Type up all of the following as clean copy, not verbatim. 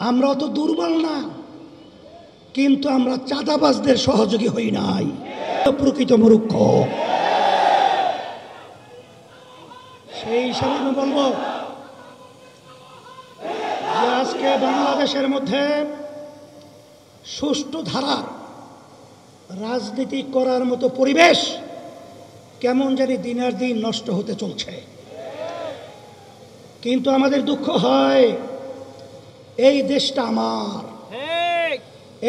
আমরা অত দুর্বল না, কিন্তু আমরা চাঁদাবাজদের সহযোগী হই নাই। প্রকৃত মূর্খ। সেই হিসাবে আমি বলবো যে আজকে বাংলাদেশের মধ্যে সুষ্ঠু ধারার রাজনীতি করার মতো পরিবেশ কেমন জানি দিনের দিন নষ্ট হতে চলছে। কিন্তু আমাদের দুঃখ হয়, এই দেশটা আমার,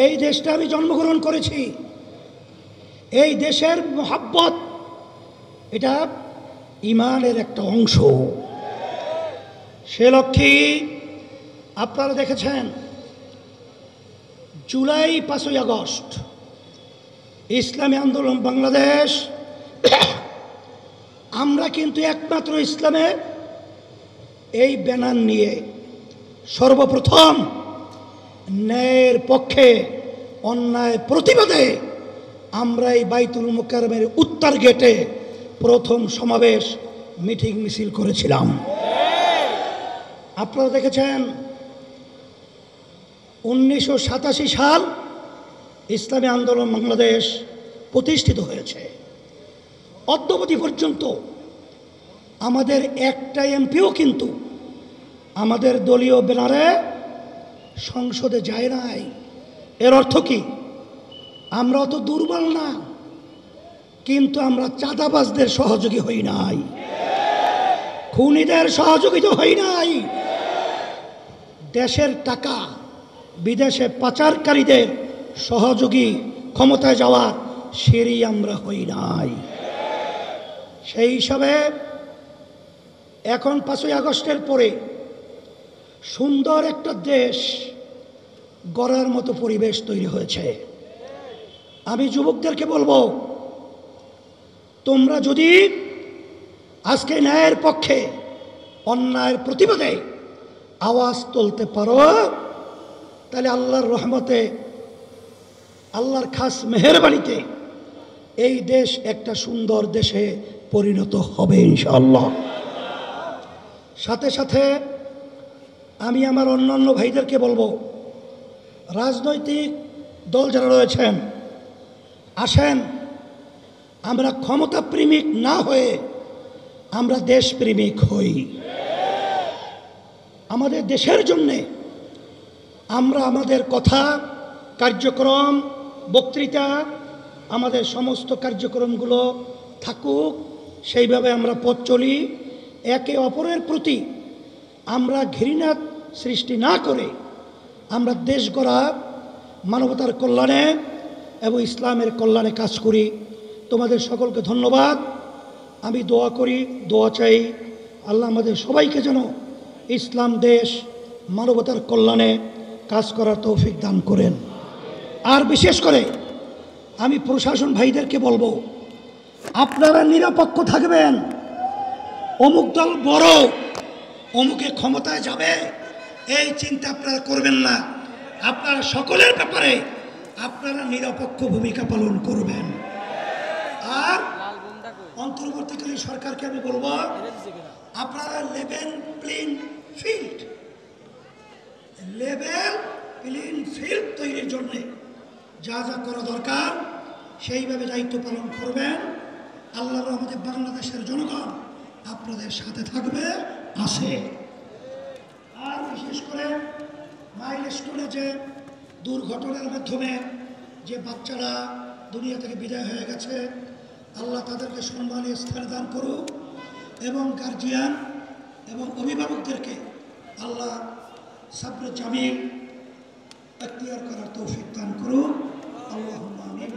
এই দেশটা আমি জন্মগ্রহণ করেছি, এই দেশের মহাব্বত এটা ইমানের একটা অংশ। সে লক্ষ্যে আপনারা দেখেছেন জুলাই 5ই আগস্ট ইসলামী আন্দোলন বাংলাদেশ, আমরা কিন্তু একমাত্র ইসলামে এই ব্যানার নিয়ে সর্বপ্রথম ন্যায়ের পক্ষে অন্যায় প্রতিবাদে আমরা এই বাইতুল মুকাররমের উত্তর গেটে প্রথম সমাবেশ মিটিং মিছিল করেছিলাম। আপনারা দেখেছেন 1987 সাল ইসলামী আন্দোলন বাংলাদেশ প্রতিষ্ঠিত হয়েছে। অদ্যাবধি পর্যন্ত আমাদের একটা এমপিও কিন্তু আমাদের দলীয় ব্যানারে সংসদে যায় নাই। এর অর্থ কি? আমরা অত দুর্বল না, কিন্তু আমরা চাঁদাবাজদের সহযোগী হই নাই, খুনিদের সহযোগিতা হই নাই, দেশের টাকা বিদেশে পাচারকারীদের সহযোগী ক্ষমতায় যাওয়ার সেরই আমরা হই নাই। সেই হিসাবে এখন 5ই আগস্টের পরে সুন্দর একটা দেশ গড়ার মতো পরিবেশ তৈরি হয়েছে। আমি যুবকদেরকে বলবো, তোমরা যদি আজকে ন্যায়ের পক্ষে অন্যায়ের প্রতিবাদে আওয়াজ তুলতে পারো, তাহলে আল্লাহর রহমতে, আল্লাহর খাস মেহেরবানিতে এই দেশ একটা সুন্দর দেশে পরিণত হবে ইনশাআল্লাহ। সাথে সাথে আমি আমার অন্যান্য ভাইদেরকে বলবো, রাজনৈতিক দল যারা রয়েছেন, আসেন আমরা ক্ষমতা প্রেমিক না হয়ে আমরা দেশপ্রেমিক হই। আমাদের দেশের জন্যে আমরা আমাদের কথা, কার্যক্রম, বক্তৃতা, আমাদের সমস্ত কার্যক্রমগুলো থাকুক, সেইভাবে আমরা পথ চলি। একে অপরের প্রতি আমরা ঘৃণা সৃষ্টি না করে আমরা দেশ গড়া, মানবতার কল্যাণে এবং ইসলামের কল্যাণে কাজ করি। তোমাদের সকলকে ধন্যবাদ। আমি দোয়া করি, দোয়া চাই, আল্লাহ আমাদের সবাইকে যেন ইসলাম দেশ, মানবতার কল্যাণে কাজ করার তৌফিক দান করেন। আর বিশেষ করে আমি প্রশাসন ভাইদেরকে বলবো, আপনারা নিরপেক্ষ থাকবেন। অমুক দল বড়, অমুকে ক্ষমতায় যাবে, এই চিন্তা আপনারা করবেন না। আপনারা সকলের ব্যাপারে আপনারা নিরপেক্ষ ভূমিকা পালন করবেন। আর অন্তর্বর্তীকালীন সরকারকে আমি বলবো, আপনারা লেভেল প্লেইং ফিল্ড তৈরির জন্য যা যা করা দরকার সেইভাবে দায়িত্ব পালন করবেন। আল্লাহর রহমতে বাংলাদেশের জনগণ আপনাদের সাথে থাকবে, আছে। আর বিশেষ করে মাইলস্টোনে যে দুর্ঘটনার মাধ্যমে যে বাচ্চারা দুনিয়া থেকে বিদায় হয়ে গেছে, আল্লাহ তাদেরকে সম্মানীয় স্থান দান করুক, এবং গার্জিয়ান এবং অভিভাবকদেরকে আল্লাহ সাবরে জামিল এখতিয়ার করার তৌফিক দান করুন। আল্লাহুম্মা আমিন।